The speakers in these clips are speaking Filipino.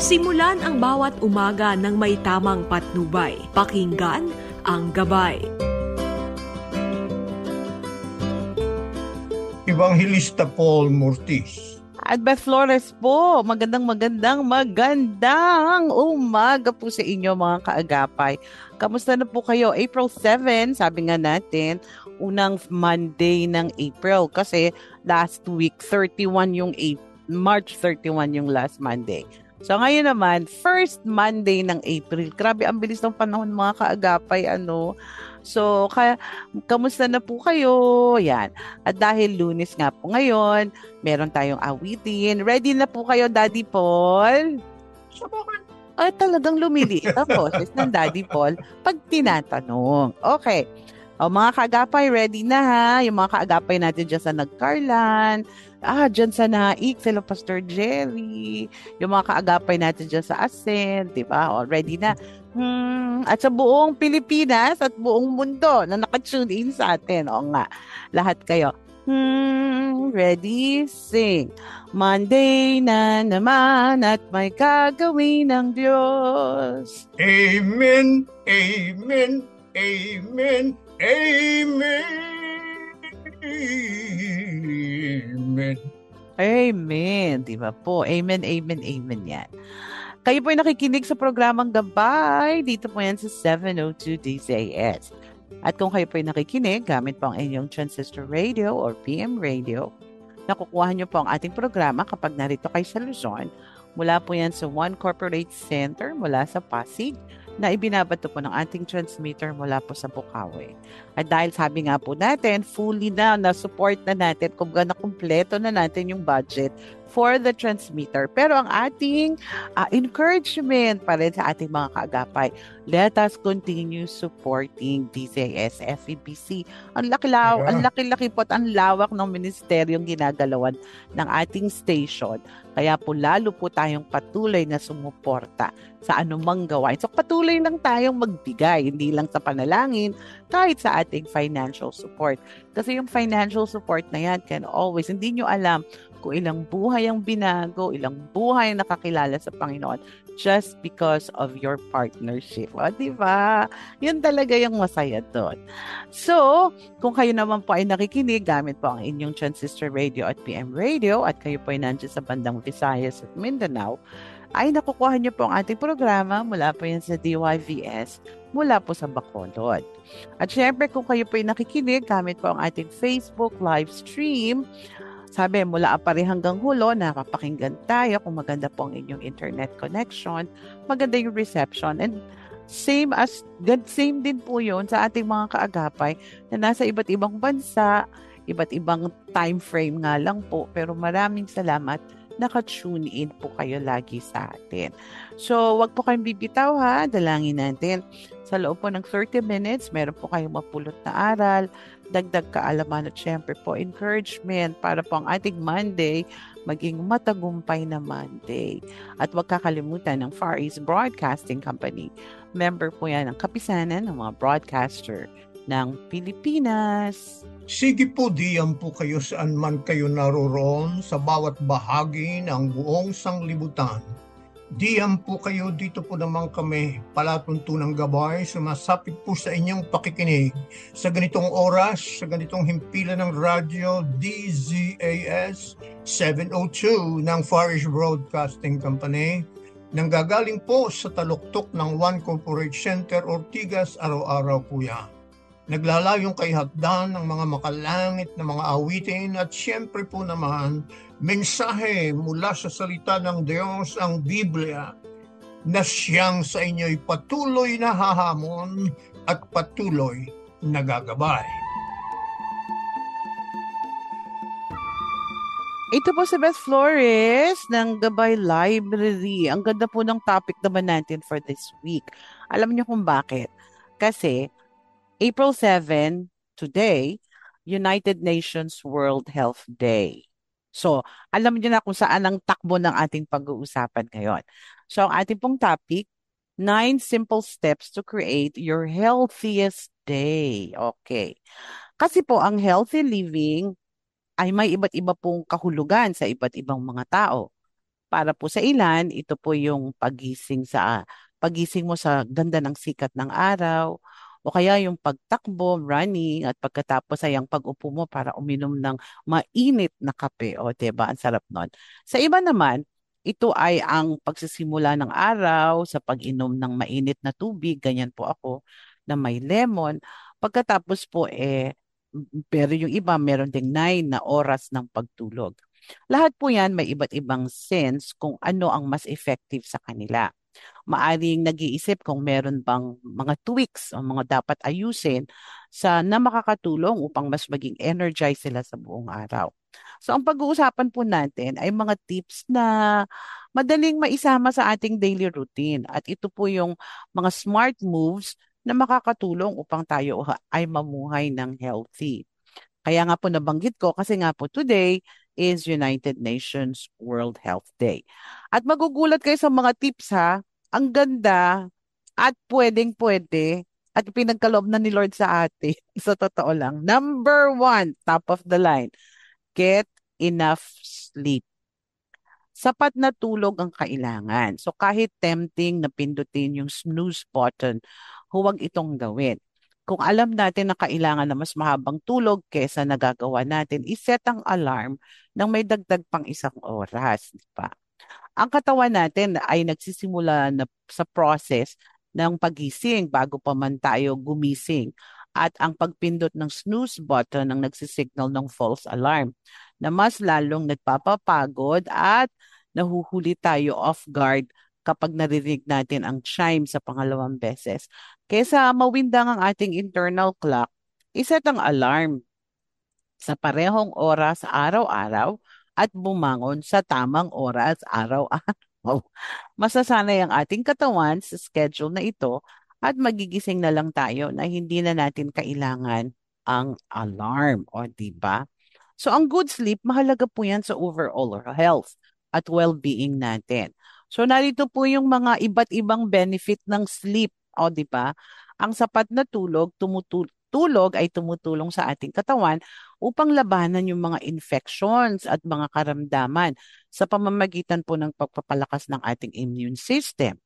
Simulan ang bawat umaga ng may tamang patnubay. Pakinggan ang Gabay. Evangelista Paul Mortis. At Beth Flores po, magandang umaga po sa inyo mga kaagapay. Kamusta na po kayo? April 7, sabi nga natin, unang Monday ng April kasi last week 31 yung March 31 yung last Monday. So ngayon naman, first Monday ng April. Grabe, ang bilis ng panahon mga kaagapay, ano. So, kamusta na po kayo? Yan. At dahil Lunes nga po ngayon, meron tayong awitin. Ready na po kayo, Daddy Paul? Ay, talagang lumiliit ang boses ng Daddy Paul pag tinatanong. Okay. O mga kaagapay, ready na ha. Yung mga kaagapay natin dyan sa Nagcarlan. Dyan sa Naik, sila Pastor Jerry. Yung mga kaagapay natin dyan sa Ascent, di ba? O, ready na. At sa buong Pilipinas at buong mundo na nakatune in sa atin. O nga, lahat kayo. Ready, sing. Monday na naman at may gagawin ng Diyos. Amen, amen, amen, amen, amen. Amen, di ba po? Amen, amen, amen yan. Kayo po ay nakikinig sa programang Gabay. Dito po yan sa 702 DZAS. At kung kayo po ay nakikinig, gamit po ang inyong transistor radio or PM radio, nakukuha nyo po ang ating programa kapag narito kayo sa Luzon. Mula po yan sa One Corporate Center mula sa Pasig na ibinabato po ng ating transmitter mula po sa Bukawi. At dahil sabi nga po natin, fully na support na natin, kumbaga na kumpleto na natin yung budget for the transmitter. Pero ang ating encouragement pa rin sa ating mga kaagapay, let us continue supporting DZAS, FEBC. Ang laki-laki po at ang lawak ng ministeryong ginagalawan ng ating station. Kaya po lalo po tayong patuloy na sumuporta sa anumang gawain. So patuloy lang tayong magbigay, hindi lang sa panalangin, kahit sa ating financial support. Kasi yung financial support na yan can always, hindi nyo alam kung ilang buhay ang binago, ilang buhay ang nakakilala sa Panginoon just because of your partnership. O, diba? Yun talaga yung masaya doon. So, kung kayo naman po ay nakikinig, gamit po ang inyong transistor radio at PM radio at kayo po ay nandiyan sa bandang Visayas at Mindanao, ay nakukuha niyo po ang ating programa mula po yan sa DYVS, mula po sa Bacolod. At syempre, kung kayo po ay nakikinig, gamit po ang ating Facebook live stream, sabi, mula apari hanggang hulo, nakapakinggan tayo kung maganda po ang inyong internet connection, maganda yung reception, and same din po yun sa ating mga kaagapay na nasa iba't ibang bansa, iba't ibang time frame nga lang po, pero maraming salamat, naka-tune in po kayo lagi sa atin. So, wag po kayong bibitaw ha, dalangin natin. Sa loob po ng 30 minutes, meron po kayong mapulot na aral, dagdag kaalaman at syempre po encouragement para po ang ating Monday maging matagumpay na Monday. At huwag kakalimutan ng Far East Broadcasting Company. Member po yan ng kapisanan ng mga broadcaster ng Pilipinas. Sige po, diyan po kayo saan man kayo naroroon sa bawat bahagi ng buong sanglibutan. Diyan po kayo, dito po naman kami, palatuntunang gabay, sumasapit po sa inyong pakikinig sa ganitong oras, sa ganitong himpilan ng radyo DZAS 702 ng Far East Broadcasting Company, nanggagaling po sa taluktok ng One Corporate Center, Ortigas, araw-araw po yan. Naglalayong kay hagdan ng mga makalangit na mga awitin at siyempre po naman, mensahe mula sa salita ng Diyos, ang Biblia, na siyang sa inyo'y patuloy na hahamon at patuloy na gagabay. Ito po si Beth Flores ng Gabay Library. Ang ganda po ng topic naman natin for this week. Alam niyo kung bakit? Kasi April 7, today, United Nations World Health Day. So, alam niyo na kung saan ang takbo ng ating pag-uusapan ngayon. So, ang ating pong topic, 9 simple steps to create your healthiest day. Okay. Kasi po, ang healthy living ay may iba't iba pong kahulugan sa iba't ibang mga tao. Para po sa ilan, ito po yung pagising mo sa ganda ng sikat ng araw, o kaya yung pagtakbo, running, at pagkatapos ay ang pag-upo mo para uminom ng mainit na kape. O, diba? Ang sarap nun. Sa iba naman, ito ay ang pagsisimula ng araw sa pag-inom ng mainit na tubig. Ganyan po ako na may lemon. Pagkatapos po pero yung iba meron ding 9 na oras ng pagtulog. Lahat po yan may iba't ibang sense kung ano ang mas effective sa kanila. Maaring nag-iisip kung meron bang mga tweaks o mga dapat ayusin na makakatulong upang mas maging energized sila sa buong araw. So ang pag-uusapan po natin ay mga tips na madaling maisama sa ating daily routine. At ito po yung mga smart moves na makakatulong upang tayo ay mamuhay ng healthy. Kaya nga po nabanggit ko kasi nga po today is United Nations World Health Day. At magugulat kayo sa mga tips ha. Ang ganda at pwedeng-pwede at pinagkaloob na ni Lord sa atin. Sa totoo lang. Number 1, top of the line, get enough sleep. Sapat na tulog ang kailangan. So kahit tempting na pindutin yung snooze button, huwag itong gawin. Kung alam natin na kailangan na mas mahabang tulog kesa nagagawa natin, iset ang alarm nang may dagdag pang 1 oras. Di ba? Ang katawan natin ay nagsisimula na sa process ng pagising bago pa man tayo gumising. At ang pagpindot ng snooze button ang nagsisignal ng false alarm na mas lalong nagpapapagod at nahuhuli tayo off guard kapag naririnig natin ang chime sa pangalawang beses. Kesa mawindang ang ating internal clock, iset ang alarm sa parehong oras araw-araw at bumangon sa tamang oras araw-araw. Masasanay ang ating katawan sa schedule na ito at magigising na lang tayo na hindi na natin kailangan ang alarm. O, di ba? So, ang good sleep, mahalaga po yan sa overall health at well-being natin. So, narito po yung mga iba't ibang benefit ng sleep. O, di ba? Ang sapat na tulog ay tumutulong sa ating katawan upang labanan yung mga infections at mga karamdaman sa pamamagitan po ng pagpapalakas ng ating immune system.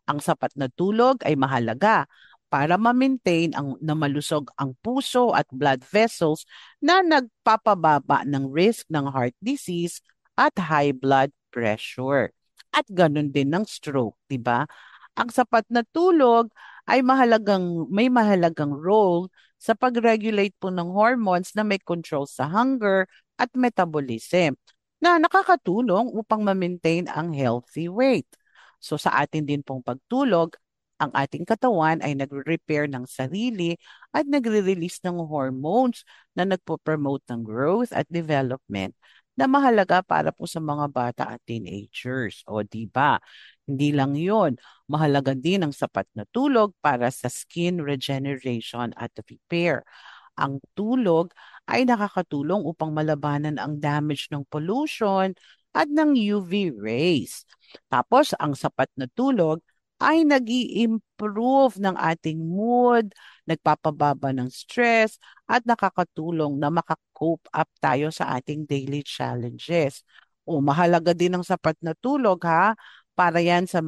Ang sapat na tulog ay mahalaga para ma-maintain na malusog ang puso at blood vessels na nagpapababa ng risk ng heart disease at high blood pressure. At ganun din ng stroke, di ba? Ang sapat na tulog ay may mahalagang role sa pag-regulate po ng hormones na may control sa hunger at metabolism na nakakatulong upang ma-maintain ang healthy weight. So sa atin din pong pagtulog, ang ating katawan ay nagre-repair ng sarili at nagre-release ng hormones na nagpo-promote ng growth at development na mahalaga para po sa mga bata at teenagers. O di ba? Hindi lang 'yon, mahalaga din ang sapat na tulog para sa skin regeneration at repair. Ang tulog ay nakakatulong upang malabanan ang damage ng pollution at ng UV rays. Tapos, ang sapat na tulog ay nag improve ng ating mood, nagpapababa ng stress, at nakakatulong na makakope up tayo sa ating daily challenges. O mahalaga din ang sapat na tulog ha, para yan sa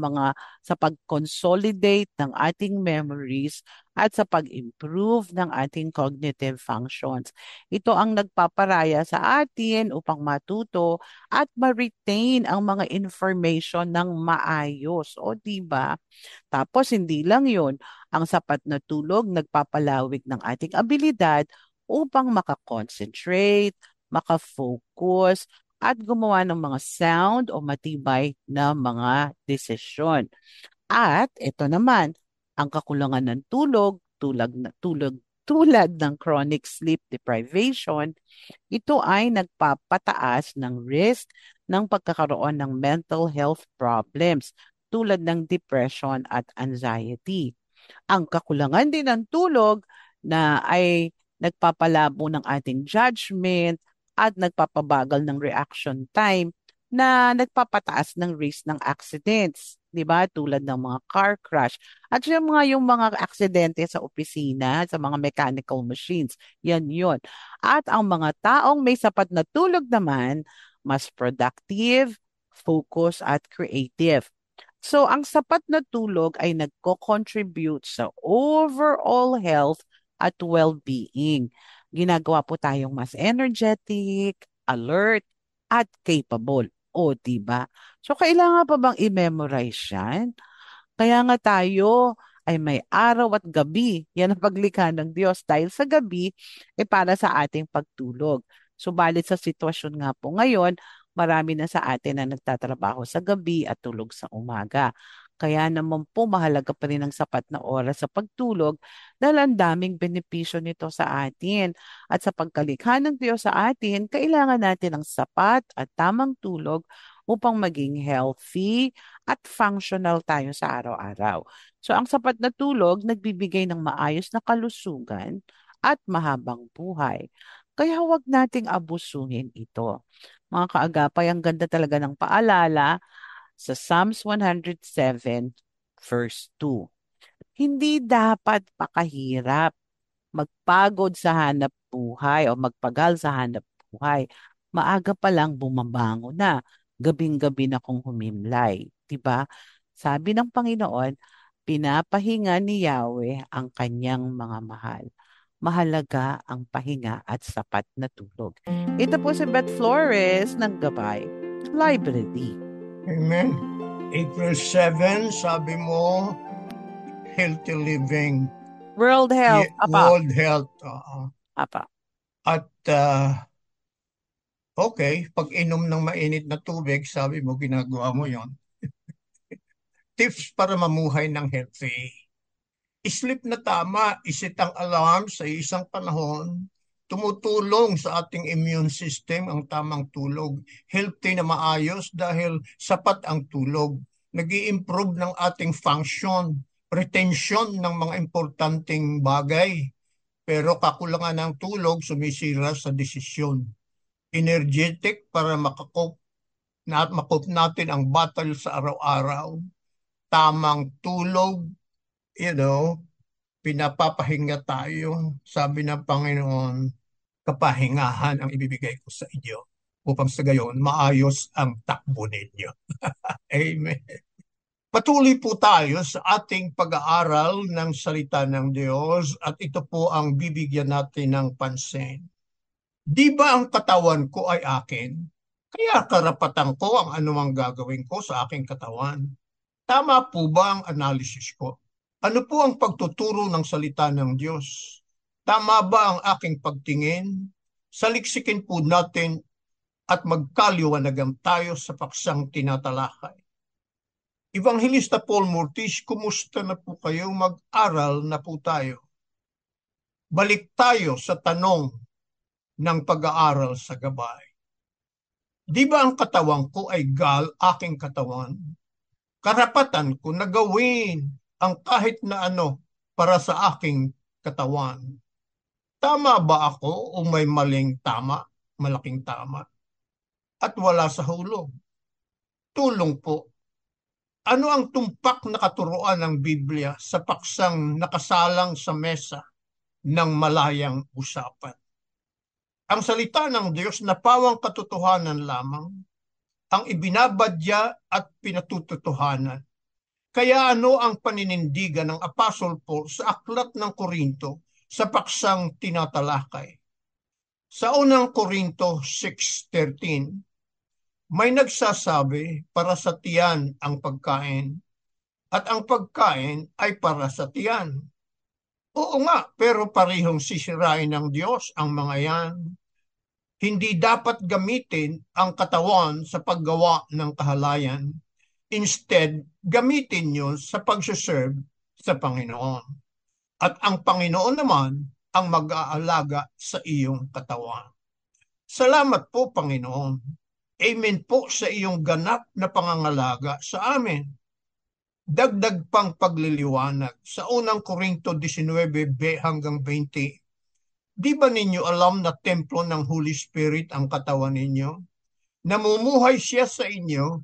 pag-consolidate ng ating memories at sa pag-improve ng ating cognitive functions. Ito ang nagpaparaya sa atin upang matuto at ma-retain ang mga information ng maayos. O, di ba? Tapos, hindi lang yun. Ang sapat na tulog nagpapalawig ng ating abilidad upang makakonsentrate, makafocus, at gumawa ng mga sound o matibay na mga desisyon. At ito naman, ang kakulangan ng tulad ng chronic sleep deprivation, ito ay nagpapataas ng risk ng pagkakaroon ng mental health problems tulad ng depression at anxiety. Ang kakulangan din ng tulog na ay nagpapalabo ng ating judgment at nagpapabagal ng reaction time na nagpapataas ng risk ng accidents, 'di ba? Tulad ng mga car crash at yung mga aksidente sa opisina, sa mga mechanical machines. Yan 'yon. At ang mga taong may sapat na tulog naman, mas productive, focus at creative. So, ang sapat na tulog ay nagko-contribute sa overall health at well-being. Ginagawa po tayong mas energetic, alert, at capable. O, diba? So, kailangan pa bang i-memorize yan? Kaya nga tayo ay may araw at gabi. Yan ang paglikha ng Diyos. Dahil sa gabi, para sa ating pagtulog. Subalit sa sitwasyon nga po ngayon, marami na sa atin na nagtatrabaho sa gabi at tulog sa umaga. Kaya naman po mahalaga pa rin ang sapat na oras sa pagtulog dahil ang daming benepisyo nito sa atin. At sa pagkalikha ng Diyos sa atin, kailangan natin ng sapat at tamang tulog upang maging healthy at functional tayo sa araw-araw. So ang sapat na tulog nagbibigay ng maayos na kalusugan at mahabang buhay. Kaya huwag nating abusuhin ito. Mga kaagapay, ang ganda talaga ng paalala sa Psalms 107 verse 2. Hindi dapat pakahirap magpagod sa hanap buhay o magpagal sa hanap buhay. Maaga pa lang bumabango na. Gabing-gabi na kong humimlay. Diba? Sabi ng Panginoon, pinapahinga ni Yahweh ang kanyang mga mahal. Mahalaga ang pahinga at sapat na tulog. Ito po si Beth Flores ng Gabay Library. Amen. April 7, sabi mo, healthy living. World Health. Apa. World Health. Apa. At okay, pag inom ng mainit na tubig, sabi mo, ginagawa mo yon. Tips para mamuhay ng healthy. Sleep na tama, iset ang alarm sa isang panahon, tumutulong sa ating immune system ang tamang tulog. Healthy na maayos dahil sapat ang tulog. Nag-i-improve ng ating function, retention ng mga importanteng bagay. Pero kakulangan ng tulog, sumisira sa desisyon. Energetic para makakop natin ang battle sa araw-araw. Tamang tulog, pinapapahinga tayo. Sabi ng Panginoon, kapahingahan ang ibibigay ko sa inyo upang sa gayon maayos ang takbo ninyo. Amen. Patuloy po tayo sa ating pag-aaral ng salita ng Diyos at ito po ang bibigyan natin ng pansin. Di ba ang katawan ko ay akin? Kaya karapatan ko ang anumang gagawin ko sa aking katawan. Tama po ba ang analysis ko? Ano po ang pagtuturo ng salita ng Diyos? Tama ba ang aking pagtingin? Saliksikin po natin at magkaliwanagan tayo sa paksang tinatalakay. Evangelista Paul Mortis, kumusta na po kayo? Mag-aral na po tayo. Balik tayo sa tanong ng pag-aaral sa gabay. Di ba ang katawan ko ay aking katawan? Karapatan ko na gawin ang kahit na ano para sa aking katawan. Tama ba ako o may maling tama, malaking tama? At wala sa hulog. Tulong po. Ano ang tumpak na katuruan ng Biblia sa paksang nakasalang sa mesa ng malayang usapan? Ang salita ng Diyos na pawang katotohanan lamang, ang ibinabadya at pinatututuhanan. Kaya ano ang paninindigan ng Apostle Paul sa aklat ng Korinto sa paksang tinatalakay? Sa unang Korinto 6:13, may nagsasabi para sa tiyan ang pagkain at ang pagkain ay para sa tiyan. Oo nga, pero parehong sisirain ng Diyos ang mga yan. Hindi dapat gamitin ang katawan sa paggawa ng kahalayan. Instead, gamitin nyo sa pagsaserve sa Panginoon. At ang Panginoon naman ang mag-aalaga sa iyong katawan. Salamat po, Panginoon. Amen po sa iyong ganap na pangangalaga sa amin. Dagdag pang pagliliwanag sa unang Korinto 19 hanggang 20. Di ba ninyo alam na templo ng Holy Spirit ang katawan ninyo? Namumuhay siya sa inyo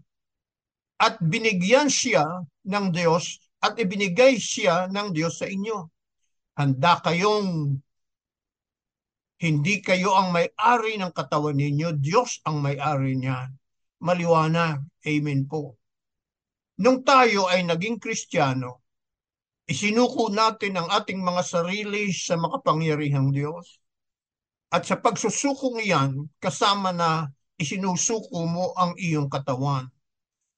at binigyan siya ng Diyos at ibinigay siya ng Diyos sa inyo. Handa kayong hindi kayo ang may-ari ng katawan ninyo, Diyos ang may-ari niyan. maliwanag. Amen po. Nung tayo ay naging Kristiyano, isinuko natin ang ating mga sarili sa makapangyarihang Diyos. At sa pagsusukong iyan, kasama na isinusuko mo ang iyong katawan.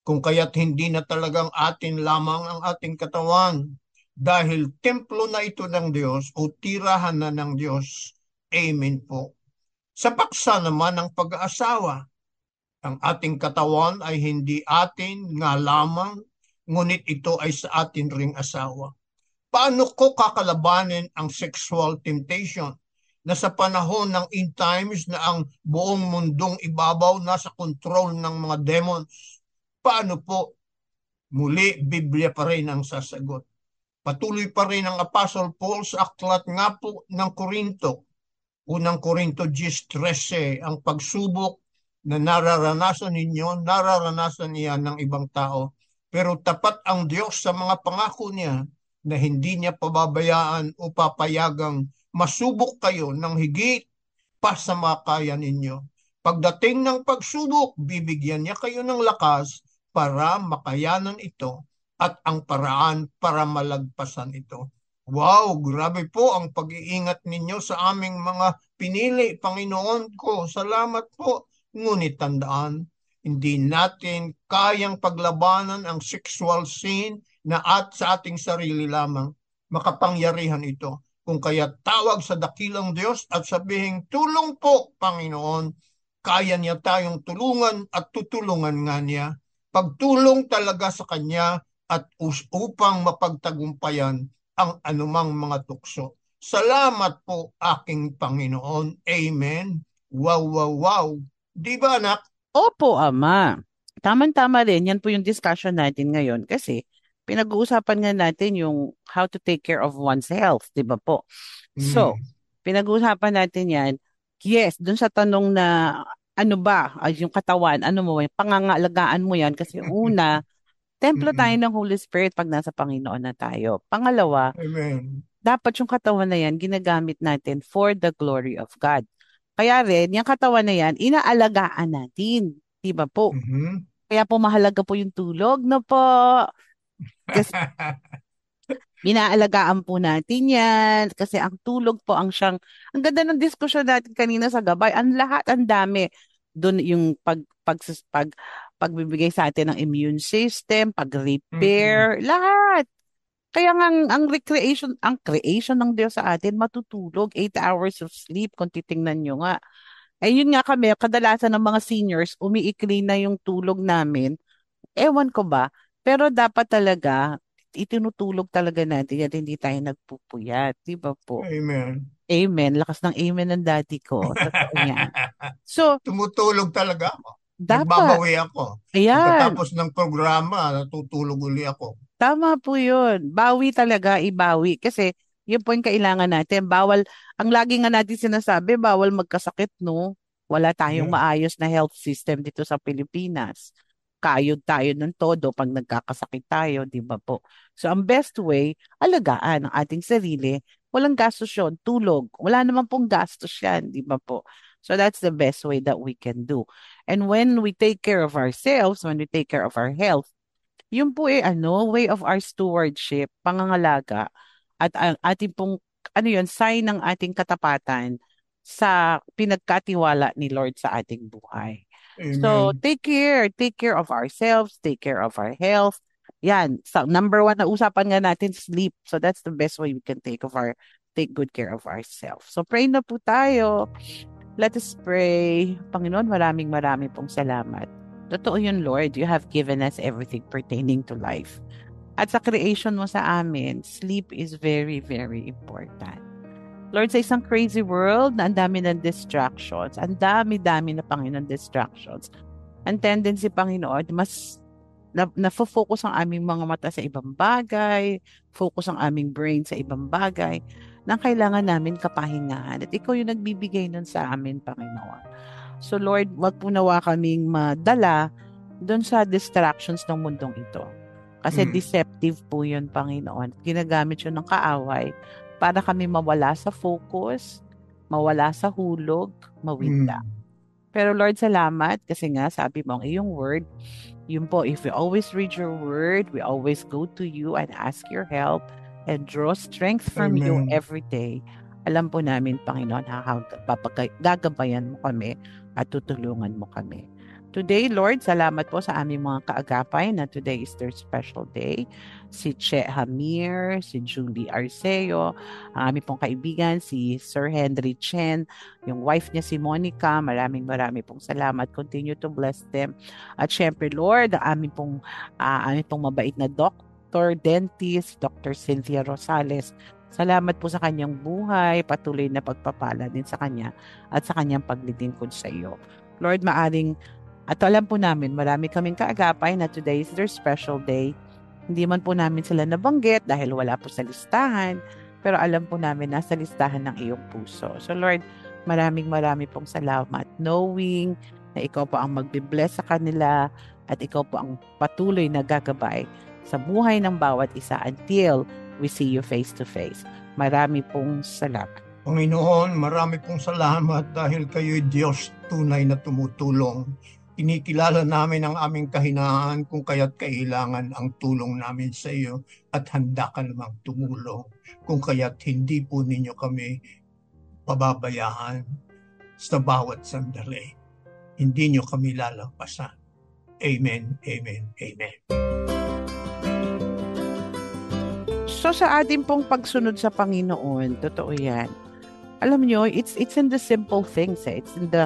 Kung kaya't hindi na talagang atin lamang ang ating katawan, dahil templo na ito ng Diyos o tirahan na ng Diyos. Amen po. Sa paksa naman ng pag-aasawa, ang ating katawan ay hindi atin nga lamang, ngunit ito ay sa atin ring asawa. Paano ko kakalabanin ang sexual temptation na sa panahon ng end times na ang buong mundong ibabaw nasa control ng mga demons? Paano po? Muli, Biblia pa rin ang sasagot. Patuloy pa rin ang Apostle Paul sa aklat nga po ng Korinto. Unang Korinto 10:13, ang pagsubok na nararanasan ninyo, nararanasan niya ng ibang tao. Pero tapat ang Diyos sa mga pangako niya na hindi niya pababayaan o papayagang masubok kayo ng higit pa sa makaya ninyo. Pagdating ng pagsubok, bibigyan niya kayo ng lakas para makayanan ito at ang paraan para malagpasan ito. Wow, grabe po ang pag-iingat ninyo sa aming mga pinili, Panginoon ko. Salamat po. Ngunit tandaan, hindi natin kayang paglabanan ang sexual sin na at sa ating sarili lamang. Makapangyarihan ito. Kung kaya tawag sa dakilang Diyos at sabihin, tulong po, Panginoon. Kaya niya tayong tulungan at tutulungan nga niya. Pagtulong talaga sa Kanya at upang mapagtagumpayan ang anumang mga tukso. Salamat po aking Panginoon. Amen. Wow, wow, wow. Di ba anak? Opo, Ama. Tama-tama rin. Yan po yung discussion natin ngayon kasi pinag-uusapan nga natin yung how to take care of one's health, di ba po? So, Mm. pinag-uusapan natin yan. Yes, dun sa tanong na ano ba, yung katawan, ano mo, pangangalagaan mo yan kasi una, templo tayo Mm-mm. ng Holy Spirit pag nasa Panginoon na tayo. Pangalawa, Amen. dapat yung katawan na yan ginagamit natin for the glory of God. Kaya rin, yung katawan na yan, inaalagaan natin. Di ba po? Mhm. Kaya po mahalaga po yung tulog na po. Kasi inaalagaan po natin yan. Kasi ang tulog po ang siyang, ang ganda ng diskusyon natin kanina sa gabay. Ang lahat, ang dami. Doon yung pagbibigay sa atin ng immune system, Mm-mm. pag-repair, lahat. Kaya nga ang creation ng Diyos sa atin, matutulog, 8 hours of sleep, kung titingnan nyo nga. Eh yun nga kami, kadalasan ng mga seniors, umiikli na yung tulog namin. Ewan ko ba, pero dapat talaga, itinutulog talaga natin at hindi tayo nagpupuyat. Di ba po? Amen. Amen. Lakas ng amen ng daddy ko. Totoo yan. So, Tumutulog talaga ako. dapat. Nagbabawi ako. Ayan. Pagkatapos ng programa, natutulog uli ako. Tama po yun. Bawi talaga, ibawi. Kasi yun po yung kailangan natin. Bawal, ang lagi nga natin sinasabi, bawal magkasakit, no? Wala tayong Yeah. maayos na health system dito sa Pilipinas. Kayod tayo ng todo pag nagkakasakit tayo, di ba po? So, ang best way, alagaan ang ating sarili. Walang gastos yun, tulog. Wala naman pong gastos yan, di ba po? So, that's the best way that we can do. And when we take care of ourselves, when we take care of our health, yun po way of our stewardship, pangangalaga, at ang ating pong, sign ng ating katapatan sa pinagkatiwala ni Lord sa ating buhay. So, Amen. take care of ourselves, take care of our health. Yan, number one na usapan nga natin, sleep. So, that's the best way we can take good care of ourselves. So, pray na po tayo. Let us pray. Panginoon, maraming maraming pong salamat. Totoo yun, Lord. You have given us everything pertaining to life. At sa creation mo sa amin, sleep is very, very important. Lord, sa isang crazy world na ang dami ng distractions, ang dami-dami na Panginoon distractions, ang tendency, Panginoon, mas na-focus ang aming mga mata sa ibang bagay, focus ang aming brain sa ibang bagay, na kailangan namin kapahingahan. At ikaw yung nagbibigay nun sa amin, Panginoon. So Lord, wag po nawa kaming madala doon sa distractions ng mundong ito. Kasi Mm. deceptive po yun, Panginoon. Ginagamit yun ng kaaway para kami mawala sa focus, mawala sa hulog, mawala. Mm. Pero Lord, salamat kasi nga sabi mo ang iyong word, yun po, if we always read your word, we always go to you and ask your help and draw strength from you Amen. every day. Alam po namin, Panginoon, gagabayan mo kami at tutulungan mo kami. Today, Lord, salamat po sa aming mga kaagapay na today is their special day. Si Che Hamir, si Julie Arceo, ang aming pong kaibigan, si Sir Henry Chen, yung wife niya si Monica, maraming pong salamat. Continue to bless them. At syempre, Lord, ang aming pong mabait na doctor, dentist, Dr. Cynthia Rosales. Salamat po sa kanyang buhay, patuloy na pagpapala din sa kanya at sa kanyang paglilingkod sa iyo. Lord, at alam po namin, marami kaming kaagapay na today is their special day. Hindi man po namin sila nabanggit dahil wala po sa listahan, pero alam po namin nasa listahan ng iyong puso. So Lord, marami pong salamat knowing na ikaw po ang magbibless sa kanila at ikaw po ang patuloy na gagabay sa buhay ng bawat isa until we see you face to face. Marami pong salamat. Panginoon, marami pong salamat dahil kayo'y Diyos tunay na tumutulong. Kinikilala namin ang aming kahinaan kung kaya't kailangan ang tulong namin sa iyo at handa ka namang tumulong kung kaya't hindi po ninyo kami pababayaan sa bawat sandali. Hindi nyo kami lalampasan. Amen, amen, amen. So sa ating pong pagsunod sa Panginoon, totoo yan. Alam nyo, it's in the simple things. It's in the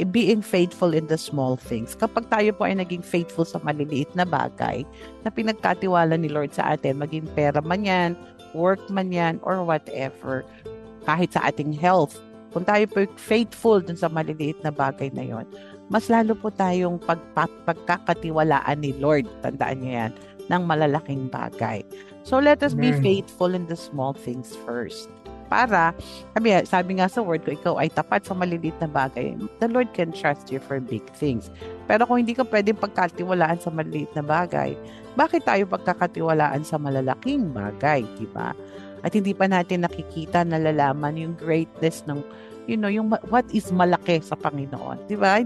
being faithful in the small things. Kapag tayo po ay naging faithful sa maliliit na bagay na pinagkatiwala ni Lord sa atin, maging pera man yan, work man yan, or whatever, kahit sa ating health, kung tayo po faithful dun sa maliliit na bagay na yon, mas lalo po tayong pagkakatiwalaan ni Lord, tandaan niyo yan, ng malalaking bagay. So let us be faithful in the small things first. Para, sabi nga sa word ko, ikaw ay tapat sa maliliit na bagay, the Lord can trust you for big things. Pero kung hindi ka pwedeng pagkatiwalaan sa maliliit na bagay, bakit tayo pagkakatiwalaan sa malalaking bagay, di ba? At hindi pa natin nakikita, nalalaman yung greatness ng, yung what is malaki sa Panginoon, di ba?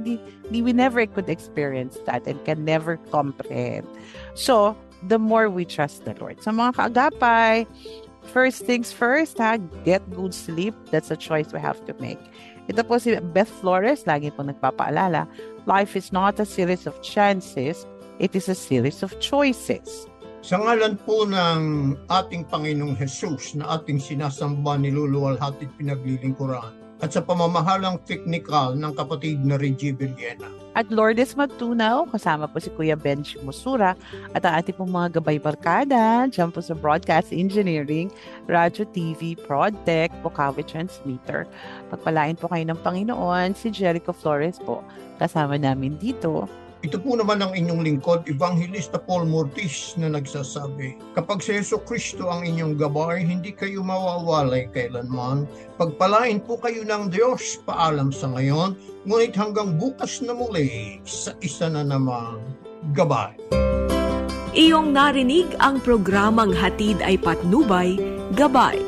We never could experience that and can never comprehend. So, the more we trust the Lord. Sa mga kaagapay, first things first, get good sleep. That's a choice we have to make. Ito po si Beth Flores, lagi po nagpapaalala, life is not a series of chances, it is a series of choices. Sa ngalan po ng ating Panginoong Jesus na ating sinasamba, niluluwalhati at pinaglilingkuran, at sa pamamahalang teknikal ng kapatid na Reggie Villena. At Lourdes Magtunaw, kasama po si Kuya Bench Musura at ang ating pong mga gabay barkada dyan po sa Broadcast Engineering, Radio TV, ProdTech, Bukawi Transmitter. Pagpalain po kayo ng Panginoon, si Jericho Flores po, kasama namin dito. Ito po naman ang inyong lingkod, Evangelista Paul Mortis na nagsasabi, kapag si Yesu Kristo ang inyong gabay, hindi kayo mawawalay kailanman. Pagpalain po kayo ng Diyos, paalam sa ngayon, ngunit hanggang bukas na muli sa isa na namang gabay. Iyong narinig ang programang Hatid ay Patnubay, Gabay.